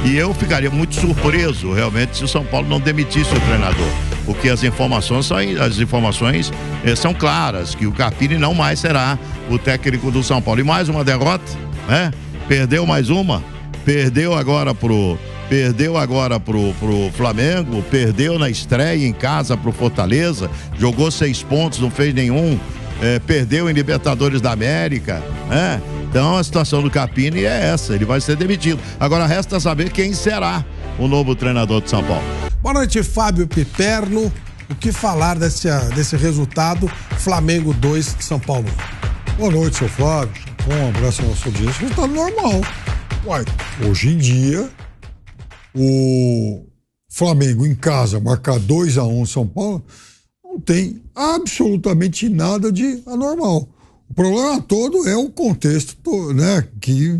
E eu ficaria muito surpreso, realmente, se o São Paulo não demitisse o treinador. Porque as informações são claras, que o Carpini não mais será o técnico do São Paulo. E mais uma derrota, né? Perdeu mais uma, perdeu agora pro Flamengo, perdeu na estreia em casa pro Fortaleza, jogou 6 pontos, não fez nenhum, perdeu em Libertadores da América, né? Então a situação do Carpini é essa, ele vai ser demitido. Agora resta saber quem será o novo treinador de São Paulo. Boa noite, Fábio Piperno. O que falar desse resultado? Flamengo 2, São Paulo 1. Boa noite, seu Flávio. Um abraço ao nosso audiência. Resultado normal. Uai, hoje em dia, o Flamengo em casa marcar 2-1 São Paulo não tem absolutamente nada de anormal. O problema todo é o contexto, né, que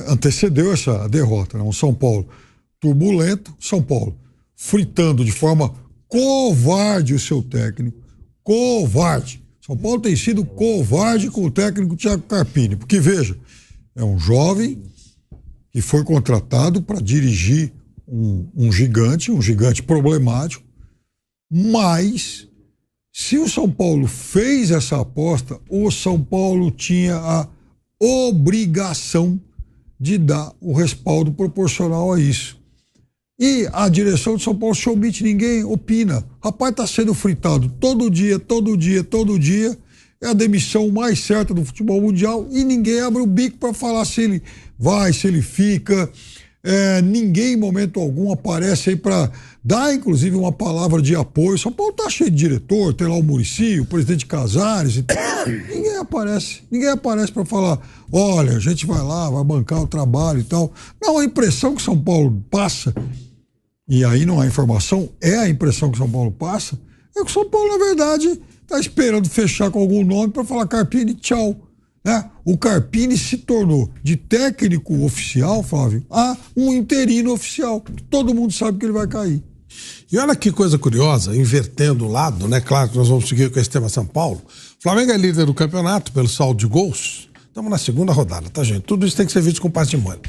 antecedeu essa derrota. Né? Um São Paulo turbulento, São Paulo fritando de forma covarde o seu técnico. Covarde. São Paulo tem sido covarde com o técnico Thiago Carpini. Porque, veja, é um jovem que foi contratado para dirigir um gigante problemático, mas se o São Paulo fez essa aposta, o São Paulo tinha a obrigação de dar o respaldo proporcional a isso. E a direção de São Paulo se omite, ninguém opina. Rapaz, tá sendo fritado todo dia. É a demissão mais certa do futebol mundial e ninguém abre o bico para falar se ele vai, se ele fica. Ninguém, em momento algum, aparece aí para dar, inclusive, uma palavra de apoio. São Paulo tá cheio de diretor, tem lá o Muricy, o presidente Casares e tal. Ninguém aparece para falar, olha, a gente vai lá, vai bancar o trabalho e tal. Não, a impressão que São Paulo passa, e aí não há informação, é a impressão que São Paulo passa, é que São Paulo, na verdade, está esperando fechar com algum nome para falar Carpini, tchau. Né? O Carpini se tornou de técnico oficial, Flávio, a um interino oficial. Todo mundo sabe que ele vai cair. E olha que coisa curiosa, invertendo o lado, né? Claro que nós vamos seguir com esse tema São Paulo. O Flamengo é líder do campeonato pelo saldo de gols. Estamos na segunda rodada, tá, gente? Tudo isso tem que ser visto com parcimônia.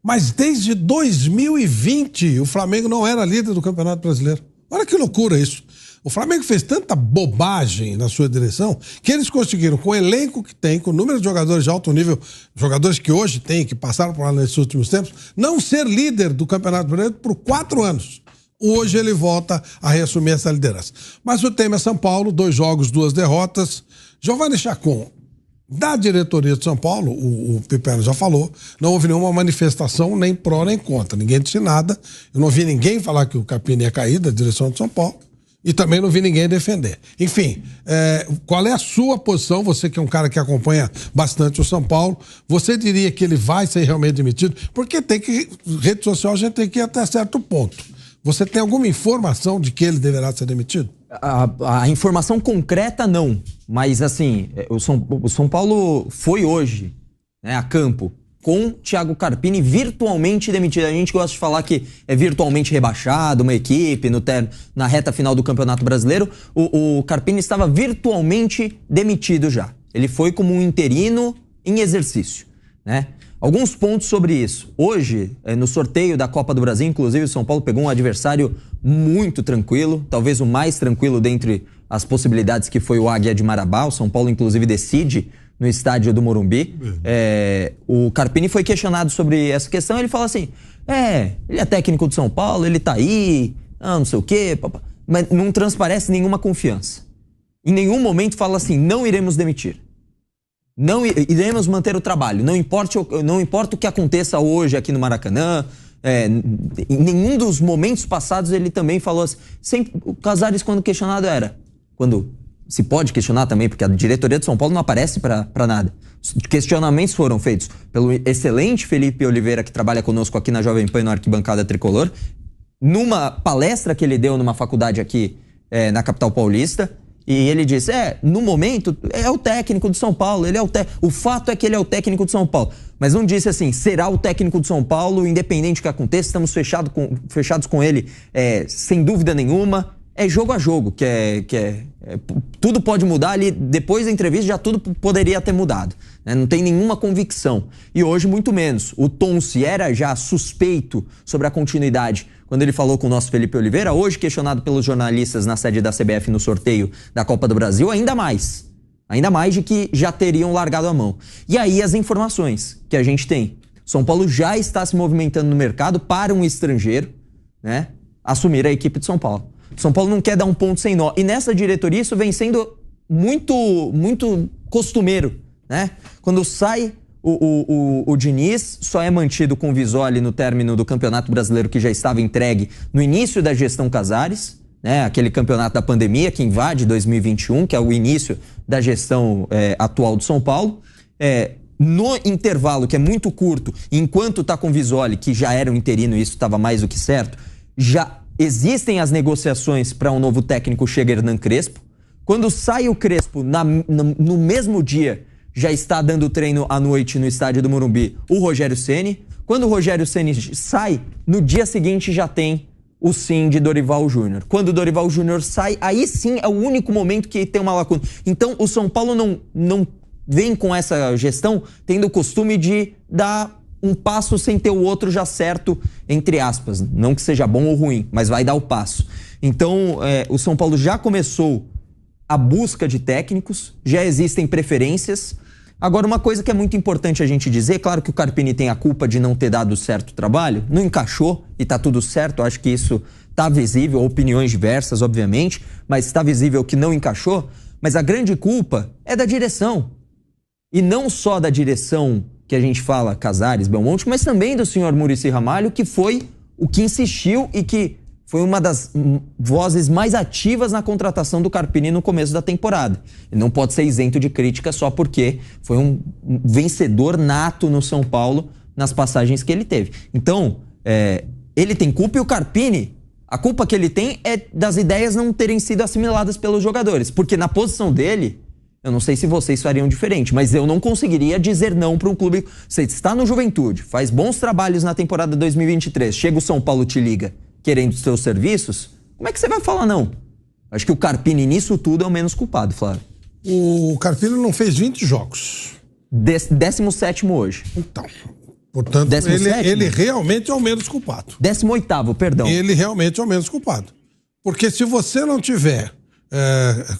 Mas desde 2020 o Flamengo não era líder do Campeonato Brasileiro. Olha que loucura isso. O Flamengo fez tanta bobagem na sua direção que eles conseguiram, com o elenco que tem, com o número de jogadores de alto nível, jogadores que hoje tem, que passaram por lá nesses últimos tempos, não ser líder do Campeonato Brasileiro por 4 anos. Hoje ele volta a reassumir essa liderança. Mas o tema é São Paulo, 2 jogos, 2 derrotas. Giovanni Chacon, da diretoria de São Paulo, o Piperno já falou, não houve nenhuma manifestação nem pró nem contra. Ninguém disse nada. Eu não vi ninguém falar que o Carpini ia cair da direção de São Paulo. E também não vi ninguém defender. Enfim, qual é a sua posição? Você que é um cara que acompanha bastante o São Paulo, você diria que ele vai ser realmente demitido? Porque rede social a gente tem que ir até certo ponto. Você tem alguma informação de que ele deverá ser demitido? A informação concreta não, mas assim, o São Paulo foi hoje, né, a campo com Thiago Carpini virtualmente demitido. A gente gosta de falar que é virtualmente rebaixado, uma equipe na reta final do Campeonato Brasileiro. O Carpini estava virtualmente demitido já. Ele foi como um interino em exercício, né? Alguns pontos sobre isso. Hoje, no sorteio da Copa do Brasil, inclusive o São Paulo pegou um adversário muito tranquilo, talvez o mais tranquilo dentre as possibilidades, que foi o Águia de Marabá. O São Paulo, inclusive, decide no estádio do Morumbi. O Carpini foi questionado sobre essa questão, ele fala assim, ele é técnico do São Paulo, ele tá aí, não sei o quê, mas não transparece nenhuma confiança. Em nenhum momento fala assim, não iremos demitir. Não iremos manter o trabalho, não importa o que aconteça hoje aqui no Maracanã. Em nenhum dos momentos passados ele também falou assim. Sempre, o Casares, quando questionado, quando se pode questionar também, porque a diretoria de São Paulo não aparece para nada. Os questionamentos foram feitos pelo excelente Felipe Oliveira, que trabalha conosco aqui na Jovem Pan, na Arquibancada Tricolor, numa palestra que ele deu numa faculdade aqui na capital paulista. E ele disse, no momento, é o técnico do São Paulo, o fato é que ele é o técnico do São Paulo. Mas não disse assim, será o técnico do São Paulo, independente do que aconteça, estamos fechados com ele, sem dúvida nenhuma. é jogo a jogo, tudo pode mudar ali, depois da entrevista já tudo poderia ter mudado, né? Não tem nenhuma convicção, e hoje muito menos. O Tonci era já suspeito sobre a continuidade quando ele falou com o nosso Felipe Oliveira, hoje questionado pelos jornalistas na sede da CBF no sorteio da Copa do Brasil, ainda mais de que já teriam largado a mão. E aí as informações que a gente tem, São Paulo já está se movimentando no mercado para um estrangeiro, né, assumir a equipe de São Paulo. São Paulo não quer dar um ponto sem nó. E nessa diretoria isso vem sendo muito costumeiro, né? Quando sai o Diniz, só é mantido com o Visoli no término do Campeonato Brasileiro que já estava entregue no início da gestão Casares, né? Aquele campeonato da pandemia que invade 2021, que é o início da gestão atual do São Paulo. No intervalo, que é muito curto, enquanto está com o Visoli, que já era um interino e isso estava mais do que certo, já existem as negociações para um novo técnico, chega Hernan Crespo. Quando sai o Crespo, no mesmo dia, já está dando treino à noite no estádio do Morumbi o Rogério Ceni. Quando o Rogério Ceni sai, no dia seguinte já tem o sim de Dorival Júnior. Quando o Dorival Júnior sai, aí sim é o único momento que tem uma lacuna. Então o São Paulo não vem com essa gestão tendo o costume de dar um passo sem ter o outro já certo, entre aspas. Não que seja bom ou ruim, mas vai dar o passo. Então, o São Paulo já começou a busca de técnicos, já existem preferências. Agora, uma coisa que é muito importante a gente dizer, claro que o Carpini tem a culpa de não ter dado certo trabalho, não encaixou e tá tudo certo, acho que isso tá visível, opiniões diversas, obviamente, mas está visível que não encaixou, mas a grande culpa é da direção. E não só da direção que a gente fala, Casares, Belmonte, mas também do senhor Muricy Ramalho, que foi o que insistiu e que foi uma das vozes mais ativas na contratação do Carpini no começo da temporada. Ele não pode ser isento de crítica só porque foi um vencedor nato no São Paulo nas passagens que ele teve. Então, ele tem culpa e o Carpini, a culpa que ele tem é das ideias não terem sido assimiladas pelos jogadores. Porque na posição dele, eu não sei se vocês fariam diferente, mas eu não conseguiria dizer não para um clube. Você está no Juventude, faz bons trabalhos na temporada 2023, chega o São Paulo, te liga querendo os seus serviços, como é que você vai falar não? Acho que o Carpini nisso tudo é o menos culpado, Flávio. O Carpini não fez 20 jogos. 17º hoje. Então, portanto, ele realmente é o menos culpado. 18º, perdão. Ele realmente é o menos culpado. Porque se você não tiver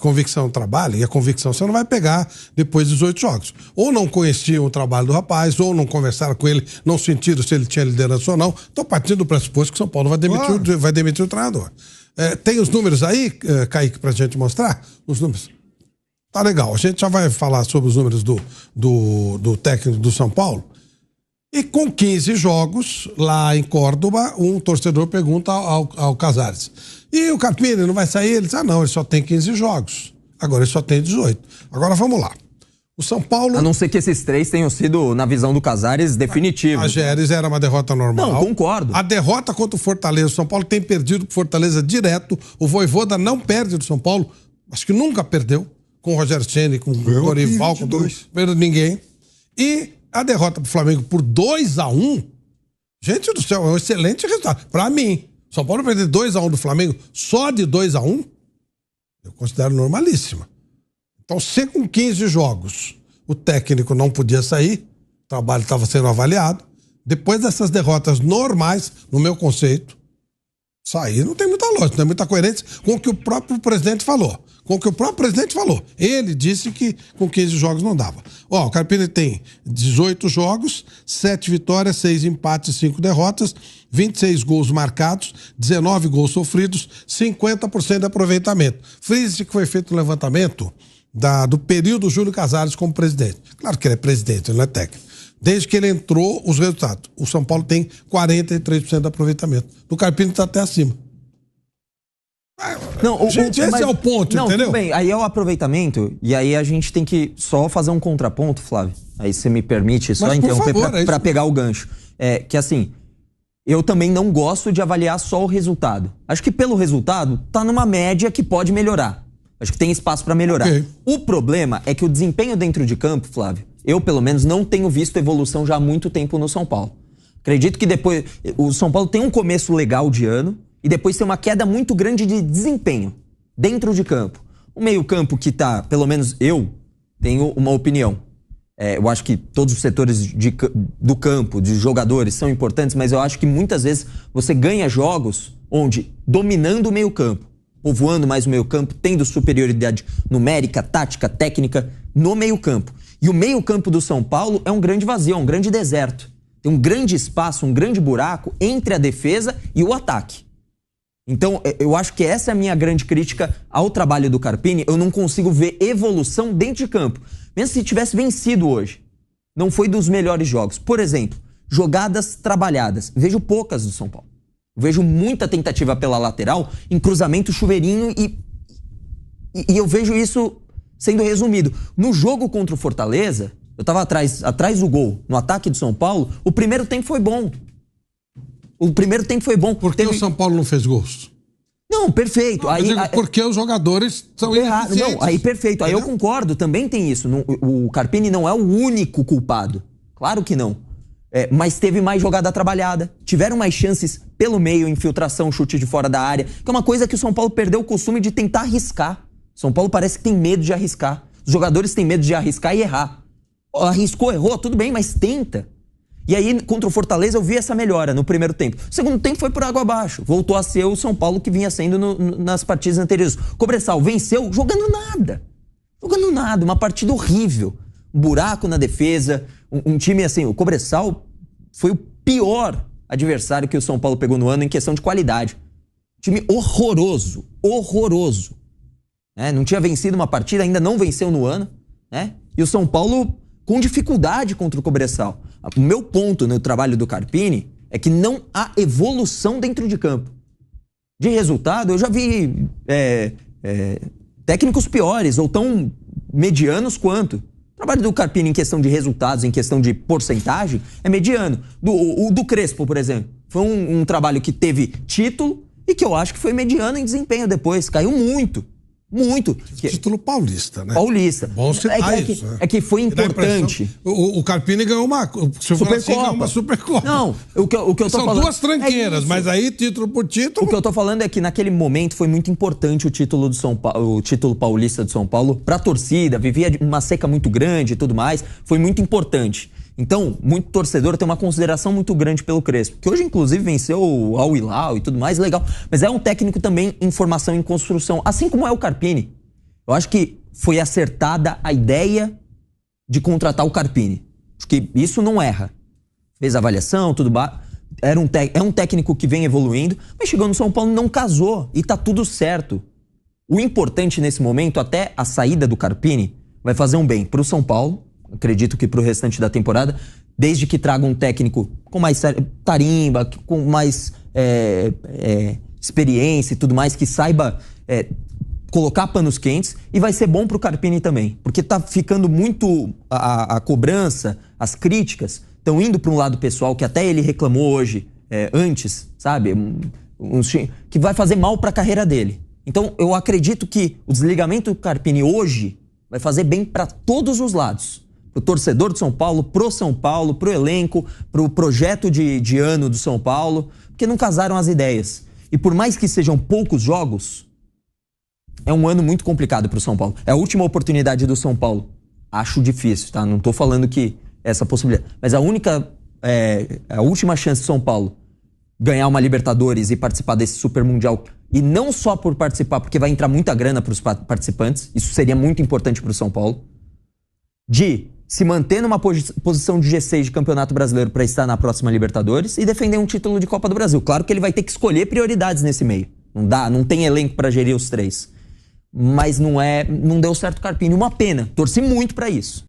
convicção no trabalho, e a convicção você não vai pegar depois de 18 jogos. Ou não conheciam o trabalho do rapaz, ou não conversaram com ele, não sentiram se ele tinha liderança ou não. Então, partindo do pressuposto que São Paulo vai demitir o treinador. Tem os números aí, Kaique, pra gente mostrar? Os números. Tá legal. A gente já vai falar sobre os números do técnico do São Paulo. E com 15 jogos, lá em Córdoba, um torcedor pergunta ao Casares: e o Carpini não vai sair? Ele diz: não, ele só tem 15 jogos. Agora ele só tem 18. Agora vamos lá. O São Paulo... A não ser que esses 3 tenham sido, na visão do Casares, definitivos. A Géres era uma derrota normal. Não, concordo. A derrota contra o Fortaleza, o São Paulo tem perdido pro Fortaleza direto. O Vojvoda não perde do São Paulo. Acho que nunca perdeu. Com o Rogério Ceni, com o Dorival, com ninguém. E a derrota pro Flamengo por 2-1, gente do céu, é um excelente resultado. Pra mim, São Paulo perder 2-1 do Flamengo, só de 2-1, eu considero normalíssima. Então, se com 15 jogos o técnico não podia sair, o trabalho estava sendo avaliado, depois dessas derrotas normais, no meu conceito, sair não tem muita lógica, não tem muita coerência com o que o próprio presidente falou. Ele disse que com 15 jogos não dava. O Carpini tem 18 jogos, 7 vitórias, 6 empates, 5 derrotas, 26 gols marcados, 19 gols sofridos, 50% de aproveitamento. Frise que foi feito um levantamento do período Júlio Casares como presidente. Claro que ele é presidente, ele não é técnico. Desde que ele entrou, os resultados. O São Paulo tem 43% de aproveitamento. O Carpini está até acima. Não, gente, esse é o ponto, entendeu? Tudo bem, aí é o aproveitamento, e aí a gente tem que só fazer um contraponto, Flávio. Aí você me permite só interromper para pegar o gancho. Que assim, eu também não gosto de avaliar só o resultado. Acho que pelo resultado, tá numa média que pode melhorar. Acho que tem espaço para melhorar. Okay. O problema é que o desempenho dentro de campo, Flávio, eu pelo menos não tenho visto evolução já há muito tempo no São Paulo. Acredito que depois... O São Paulo tem um começo legal de ano, e depois tem uma queda muito grande de desempenho dentro de campo. O meio-campo que tá, pelo menos eu tenho uma opinião. Eu acho que todos os setores do campo, de jogadores, são importantes, mas eu acho que muitas vezes você ganha jogos onde, dominando o meio-campo, povoando mais o meio-campo, tendo superioridade numérica, tática, técnica no meio-campo. E o meio-campo do São Paulo é um grande vazio, é um grande deserto. Tem um grande espaço, um grande buraco entre a defesa e o ataque. Então, eu acho que essa é a minha grande crítica ao trabalho do Carpini. Eu não consigo ver evolução dentro de campo. Mesmo se tivesse vencido hoje, não foi dos melhores jogos. Por exemplo, jogadas trabalhadas. Vejo poucas do São Paulo. Vejo muita tentativa pela lateral, em cruzamento, chuveirinho e eu vejo isso sendo resumido. No jogo contra o Fortaleza, eu estava atrás do gol, no ataque do São Paulo, o primeiro tempo foi bom. Por que o São Paulo não fez gols? Não, perfeito. Porque os jogadores são errados. Não, aí perfeito. Aí eu concordo, também tem isso. O Carpini não é o único culpado. Claro que não. Mas teve mais jogada trabalhada. Tiveram mais chances pelo meio, infiltração, chute de fora da área. Que é uma coisa que o São Paulo perdeu o costume de tentar arriscar. São Paulo parece que tem medo de arriscar. Os jogadores têm medo de arriscar e errar. Arriscou, errou, tudo bem, mas tenta. E aí, contra o Fortaleza, eu vi essa melhora no primeiro tempo. O segundo tempo foi por água abaixo. Voltou a ser o São Paulo que vinha sendo nas partidas anteriores. O Cobressal venceu jogando nada. Jogando nada, uma partida horrível. Um buraco na defesa, um time assim... O Cobressal foi o pior adversário que o São Paulo pegou no ano em questão de qualidade. Time horroroso, horroroso. Não tinha vencido uma partida, ainda não venceu no ano. E o São Paulo com dificuldade contra o Cobressal. O meu ponto no trabalho do Carpini é que não há evolução dentro de campo. De resultado, eu já vi técnicos piores ou tão medianos quanto. O trabalho do Carpini em questão de resultados, em questão de porcentagem, é mediano. O do Crespo, por exemplo, foi um trabalho que teve título e que eu acho que foi mediano em desempenho depois. Caiu muito. Muito. Título paulista, né? Paulista. Bom citar isso. É que foi importante. O Carpini ganhou uma Supercopa. Não, o que eu tô São falando... duas tranqueiras, mas aí título por título... O que eu tô falando é que naquele momento foi muito importante o título do São Paulo, o título paulista do São Paulo pra torcida, vivia uma seca muito grande e tudo mais, foi muito importante. Então, muito torcedor tem uma consideração muito grande pelo Crespo, que hoje, inclusive, venceu o Al Hilal e tudo mais, legal. Mas é um técnico também em formação e em construção, assim como é o Carpini. Eu acho que foi acertada a ideia de contratar o Carpini. Acho que isso não erra. Fez avaliação, tudo é um técnico que vem evoluindo, mas chegou no São Paulo e não casou, e tá tudo certo. O importante nesse momento, até a saída do Carpini, vai fazer um bem pro São Paulo, acredito que pro restante da temporada, desde que traga um técnico com mais tarimba, com mais experiência e tudo mais, que saiba colocar panos quentes, e vai ser bom pro Carpini também, porque tá ficando muito a cobrança, as críticas, estão indo para um lado pessoal, que até ele reclamou hoje, antes, sabe? Que vai fazer mal pra carreira dele. Então, eu acredito que o desligamento do Carpini hoje vai fazer bem para todos os lados. Pro torcedor do São Paulo, pro elenco, pro projeto de ano do São Paulo, porque não casaram as ideias. E por mais que sejam poucos jogos, é um ano muito complicado pro São Paulo. É a última oportunidade do São Paulo. Acho difícil, tá? Não tô falando que essa possibilidade. Mas a última chance do São Paulo ganhar uma Libertadores e participar desse Super Mundial, e não só por participar, porque vai entrar muita grana pros participantes, isso seria muito importante pro São Paulo, de se manter numa posição de G6 de Campeonato Brasileiro para estar na próxima Libertadores e defender um título de Copa do Brasil. Claro que ele vai ter que escolher prioridades nesse meio. Não tem elenco para gerir os três. Mas não deu certo o Carpini. Uma pena. Torci muito para isso.